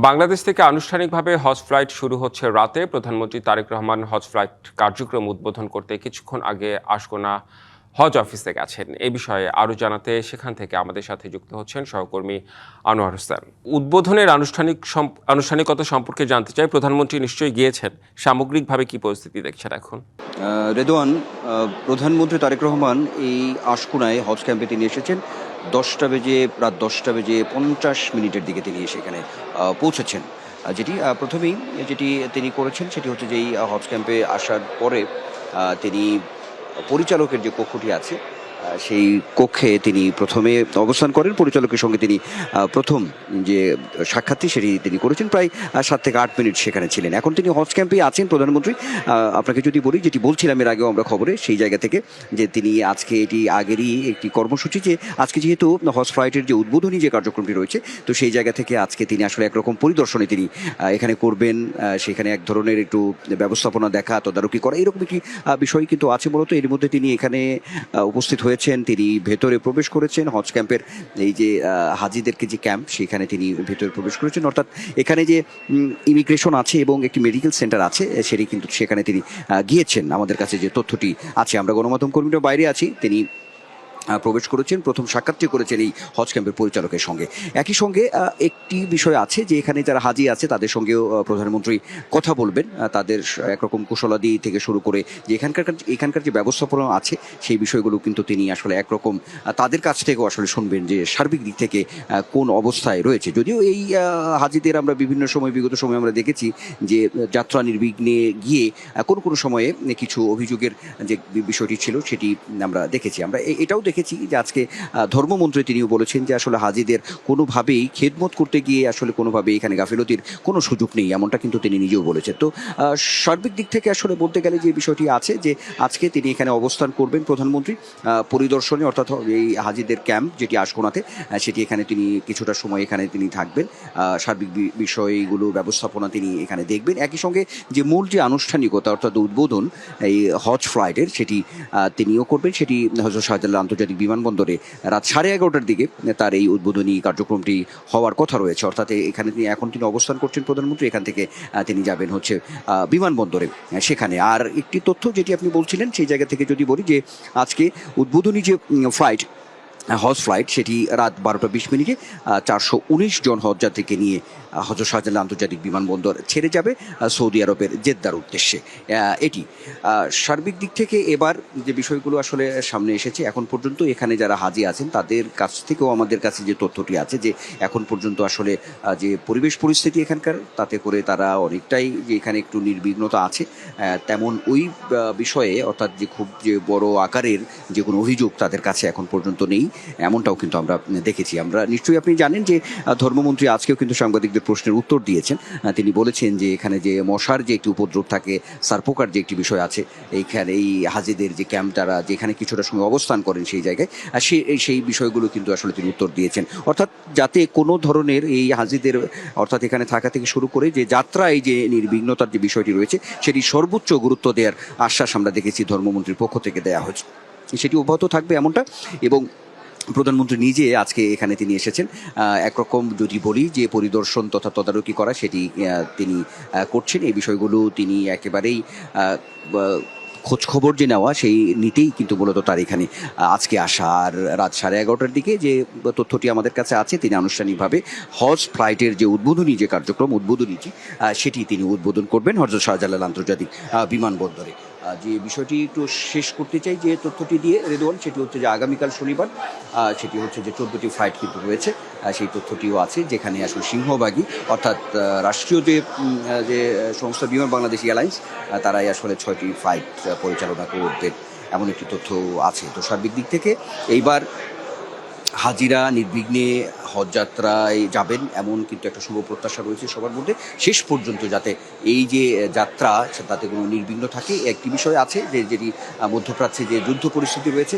বাংলাদেশ থেকে আনুষ্ঠানিকভাবে হজ ফ্লাইট শুরু হচ্ছে রাতে। প্রধানমন্ত্রী তারেক রহমান হজ ফ্লাইট কার্যক্রম উদ্বোধন করতে কিছুক্ষণ আগে আশকোনা হজ অফিসে গেছেন। এ বিষয়ে আরও জানাতে সেখান থেকে আমাদের সাথে যুক্ত হচ্ছেন সহকর্মী আনোয়ার হোসেন। উদ্বোধনের আনুষ্ঠানিকতা সম্পর্কে জানতে চাই, প্রধানমন্ত্রী নিশ্চয়ই গিয়েছেন, সামগ্রিকভাবে কি পরিস্থিতি দেখছেন এখন? রেদওয়ান, প্রধানমন্ত্রী তারেক রহমান এই আশকোনায় হজ ক্যাম্পে তিনি এসেছেন রাত 10টা বেজে 50 মিনিটের দিকে তিনি সেখানে পৌঁছেছেন। যেটি প্রথমেই যেটি তিনি করেছেন সেটি হচ্ছে যে এই হজ ক্যাম্পে আসার পরে তিনি পরিচালকের যে কক্ষটি আছে সেই কক্ষে তিনি প্রথমে অবস্থান করেন। পরিচালকের সঙ্গে তিনি প্রথম যে সাক্ষাৎটি সেটি তিনি করেছেন, প্রায় 7 থেকে 8 মিনিট সেখানে ছিলেন। এখন তিনি হজ ক্যাম্পেই আছেন প্রধানমন্ত্রী। আপনাকে যদি বলি, যেটি বলছিলাম এর আগেও আমরা খবরে, সেই জায়গা থেকে যে তিনি আজকে এটি আগেরই একটি কর্মসূচি, যে আজকে যেহেতু হজ ফ্লাইটের যে উদ্বোধনী যে কার্যক্রমটি রয়েছে, তো সেই জায়গা থেকে আজকে তিনি আসলে একরকম পরিদর্শনে তিনি এখানে করবেন। সেখানে এক ধরনের একটু ব্যবস্থাপনা দেখা, তদারকি করা, এরকম একটি বিষয় কিন্তু আছে মূলত। এর মধ্যে তিনি এখানে উপস্থিত হয়েছেন, তিনি ভেতরে প্রবেশ করেছেন। হজ ক্যাম্পের এই যে হাজিদেরকে যে ক্যাম্প, সেখানে তিনি ভেতরে প্রবেশ করেছেন। অর্থাৎ এখানে যে ইমিগ্রেশন আছে এবং একটি মেডিকেল সেন্টার আছে, সেটি কিন্তু সেখানে তিনি গিয়েছেন। আমাদের কাছে যে তথ্যটি আছে, আমরা গণমাধ্যম কর্মীরা বাইরে আছি, তিনি প্রবেশ করেছেন, প্রথম সাক্ষাৎটি করেছেন এই হজ ক্যাম্পের পরিচালকের সঙ্গে। একই সঙ্গে একটি বিষয় আছে যে এখানে যারা হাজি আছে তাদের সঙ্গেও প্রধানমন্ত্রী কথা বলবেন। তাদের একরকম কুশলাদি থেকে শুরু করে যে এখানকার যে ব্যবস্থাপনা আছে সেই বিষয়গুলো কিন্তু তিনি আসলে একরকম তাদের কাছ থেকেও আসলে শুনবেন যে সার্বিক দিক থেকে কোন অবস্থায় রয়েছে। যদিও এই হাজিদের আমরা বিভিন্ন সময়, বিগত সময় আমরা দেখেছি যে যাত্রা নির্বিঘ্নে গিয়ে কোনো সময়ে কিছু অভিযোগের যে বিষয়টি ছিল সেটি আমরা দেখেছি। আমরা এটাও দেখেছি যে আজকে ধর্মমন্ত্রী তিনিও বলেছেন যে আসলে হাজিদের কোনোভাবেই খেদমত করতে গিয়ে আসলে কোনোভাবেই এখানে গাফিলতির কোনো সুযোগ নেই, এমনটা কিন্তু তিনি নিজেও বলেছেন। তো সার্বিক দিক থেকে আসলে বলতে গেলে যে বিষয়টি আছে যে আজকে তিনি এখানে অবস্থান করবেন প্রধানমন্ত্রী পরিদর্শনে, অর্থাৎ এই হাজিদের ক্যাম্প যেটি আশকোনাতে, সেটি এখানে তিনি কিছুটা সময় এখানে তিনি থাকবেন। সার্বিক বিষয়গুলো ব্যবস্থাপনা তিনি এখানে দেখবেন। একই সঙ্গে যে মূল যে আনুষ্ঠানিকতা, অর্থাৎ উদ্বোধন এই হজ ফ্লাইটের, সেটি তিনিও করবেন। সেটি হযরত শাহজালাল আন্তর্জাতিক বিমানবন্দরে রাত 11:30টার দিকে তার এই উদ্বোধনী কার্যক্রমটি হওয়ার কথা রয়েছে। অর্থাৎ এখানে তিনি অবস্থান করছেন প্রধানমন্ত্রী, এখান থেকে তিনি যাবেন হচ্ছে বিমানবন্দরে সেখানে। আর একটি তথ্য যেটি আপনি বলছিলেন সেই জায়গা থেকে যদি বলি, যে আজকে উদ্বোধনী যে ফ্লাইট, হজ ফ্লাইট, সেটি রাত 12টা 20 মিনিটে 419 জন হজযাত্রীকে নিয়ে হযরত শাহজালাল আন্তর্জাতিক বিমানবন্দর ছেড়ে যাবে সৌদি আরবের জেদ্দার উদ্দেশ্যে। এটি সার্বিক দিক থেকে এবার যে বিষয়গুলো আসলে সামনে এসেছে, এখন পর্যন্ত এখানে যারা হাজি আছেন তাদের কাছ থেকেও আমাদের কাছে যে তথ্যটি আছে, যে এখন পর্যন্ত আসলে যে পরিবেশ পরিস্থিতি এখানকার, তাতে করে তারা অনেকটাই যে এখানে একটু নির্বিঘ্নতা আছে, তেমন ওই বিষয়ে, অর্থাৎ যে খুব যে বড় আকারের যে কোনো অভিযোগ তাদের কাছে এখন পর্যন্ত নেই, এমনটাও কিন্তু আমরা দেখেছি। আমরা নিশ্চয়ই, আপনি জানেন যে ধর্মমন্ত্রী আজকেও কিন্তু সাংবাদিকদের প্রশ্নের উত্তর দিয়েছেন। তিনি বলেছেন যে এখানে যে মশার যে একটি উপদ্রব থাকে, সারপোকার যে একটি বিষয় আছে, এইখানে এই হাজিদের যে ক্যাম্প, তারা যেখানে কিছুটা সময় অবস্থান করেন সেই জায়গায়, সেই বিষয়গুলো কিন্তু আসলে তিনি উত্তর দিয়েছেন। অর্থাৎ যাতে কোনো ধরনের এই হাজিদের, অর্থাৎ এখানে থাকা থেকে শুরু করে যে যাত্রা, এই যে নির্বিঘ্নতার যে বিষয়টি রয়েছে, সেটি সর্বোচ্চ গুরুত্ব দেওয়ার আশ্বাস আমরা দেখেছি ধর্মমন্ত্রীর পক্ষ থেকে দেওয়া হয়েছে। সেটি অব্যাহত থাকবে এমনটা। এবং প্রধানমন্ত্রী নিজে আজকে এখানে তিনি এসেছেন একরকম যদি বলি যে পরিদর্শন তথা তদারকি করা, সেটি তিনি করছেন। এই বিষয়গুলো তিনি একেবারেই খোঁজ খবর যে নেওয়া, সেই নিতেই কিন্তু মূলত তার এখানে আজকে আসা। আর রাত 11:30টার দিকে যে তথ্যটি আমাদের কাছে আছে, তিনি আনুষ্ঠানিকভাবে হজ ফ্লাইটের যে উদ্বোধনী যে কার্যক্রম, উদ্বোধনীটি সেটি তিনি উদ্বোধন করবেন হযরত শাহজালাল আন্তর্জাতিক বিমানবন্দরে। যে বিষয়টি একটু শেষ করতে চাই যে তথ্যটি দিয়ে, রেদওয়ান, সেটি হচ্ছে যে আগামীকাল শনিবার সেটি হচ্ছে যে 14টি ফ্লাইট কিন্তু রয়েছে, সেই তথ্যটিও আছে, যেখানে আসলে সিংহভাগই, অর্থাৎ রাষ্ট্রীয় যে সংস্থা বিমান বাংলাদেশ এয়ারলাইন্স, তারাই আসলে 6টি ফ্লাইট পরিচালনা করবে, এমন একটি তথ্য আছে। তো সার্বিক দিক থেকে এইবার হাজিরা নির্বিঘ্নে হজযাত্রায় যাবেন, এমন কিন্তু একটা শুভ প্রত্যাশা রয়েছে সবার মধ্যে। শেষ পর্যন্ত যাতে এই যে যাত্রা, তাতে কোনো নির্বিঘ্ন থাকে। একটি বিষয় আছে যে যেটি মধ্যপ্রাচ্যে যে যুদ্ধ পরিস্থিতি রয়েছে,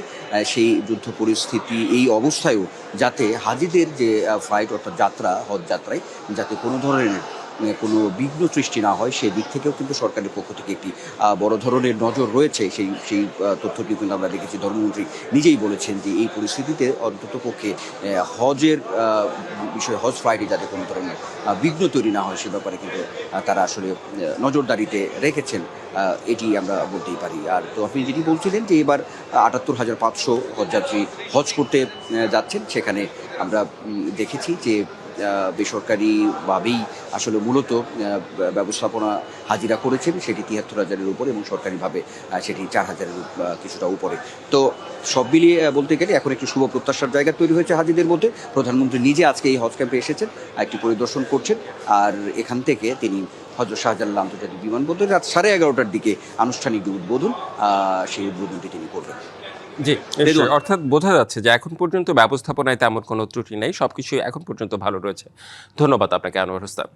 সেই যুদ্ধ পরিস্থিতি এই অবস্থায়ও যাতে হাজিদের যে ফ্লাইট, অর্থাৎ যাত্রা, হজযাত্রায় যাতে কোনো ধরনের কোনো বিঘ্ন সৃষ্টি না হয় সেই দিক থেকেও কিন্তু সরকারের পক্ষ থেকে একটি বড় ধরনের নজর রয়েছে। সেই তথ্যটি কিন্তু আমরা দেখেছি, ধর্মমন্ত্রী নিজেই বলেছেন যে এই পরিস্থিতিতে অন্ততপক্ষে হজের বিষয়ে হজ ফ্লাইটে যাতে কোনো ধরনের বিঘ্ন তৈরি না হয় সে ব্যাপারে কিন্তু তারা আসলে নজরদারিতে রেখেছেন, এটি আমরা বলতেই পারি। আর তো আপনি যেটি বলছিলেন যে এবার ৭৮,৫০০ হজযাত্রী হজ করতে যাচ্ছেন, সেখানে আমরা দেখেছি যে বেসরকারিভাবেই আসলে মূলত ব্যবস্থাপনা হাজিরা করেছেন, সেটি ৭৩,০০০-এর উপরে এবং সরকারিভাবে সেটি ৪,০০০-এর কিছুটা উপরে। তো সব মিলিয়ে বলতে গেলে এখন একটি শুভ প্রত্যাশার জায়গা তৈরি হয়েছে হাজিদের মধ্যে। প্রধানমন্ত্রী নিজে আজকে এই হজ ক্যাম্পে এসেছেন, একটি পরিদর্শন করছেন, আর এখান থেকে তিনি হযরত শাহজালাল আন্তর্জাতিক বিমানবন্দরে রাত 11:30টার দিকে আনুষ্ঠানিক যে উদ্বোধন, সেই উদ্বোধনটি তিনি করবেন। জি, নিশ্চয়ই। অর্থাৎ বোঝা যাচ্ছে যে এখন পর্যন্ত ব্যবস্থাপনায় তেমন কোনো ত্রুটি নেই, সবকিছুই এখন পর্যন্ত ভালো রয়েছে। ধন্যবাদ আপনাকে আনোয়ার হোসেন।